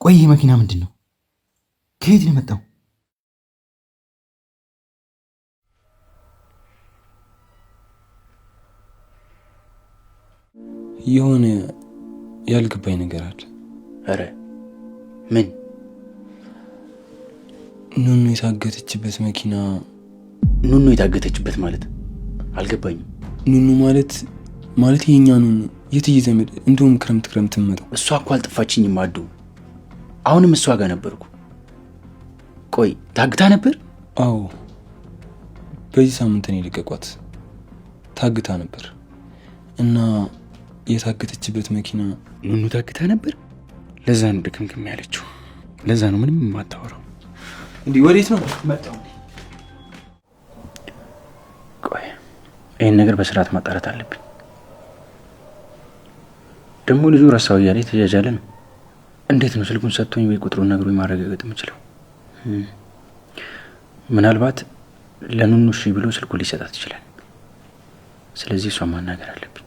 ቆይ ይሄ መኪና ምንድን ነው? ከየት ነው የመጣው? የሆነ ያልገባኝ ነገር አለ። አረ ምን? ኑኑ የታገተችበት መኪና። ኑኑ የታገተችበት ማለት አልገባኝም። ኑኑ ማለት የኛ ኑኑ የትዬ ዘመድ እንደውም ክረምት መጣው። እሷ እኮ አልጠፋችኝም አዱ። አሁንም እሷ ጋር ነበርኩ። ቆይ ታግታ ነበር? አዎ በዚህ ሳምንት ነው የለቀቋት። ታግታ ነበር እና የታገተችበት መኪና። ኑኑ ታግታ ነበር? ለዛ ነው ድክምክም ያለችው። ለዛ ነው ምንም የማታወራው። እንዲህ ወዴት ነው መጣው? ቆይ ይሄን ነገር በስርዓት ማጣራት አለብኝ። ደግሞ ልጁ ረሳው እያለ ተጃጃለ ነው። እንዴት ነው ስልኩን ሰጥቶኝ ወይ ቁጥሩን ነግሮኝ ማረጋገጥ የምችለው? ምናልባት ለኑኑ እሺ ብሎ ስልኩን ሊሰጣት ይችላል። ስለዚህ እሷን ማናገር አለብኝ።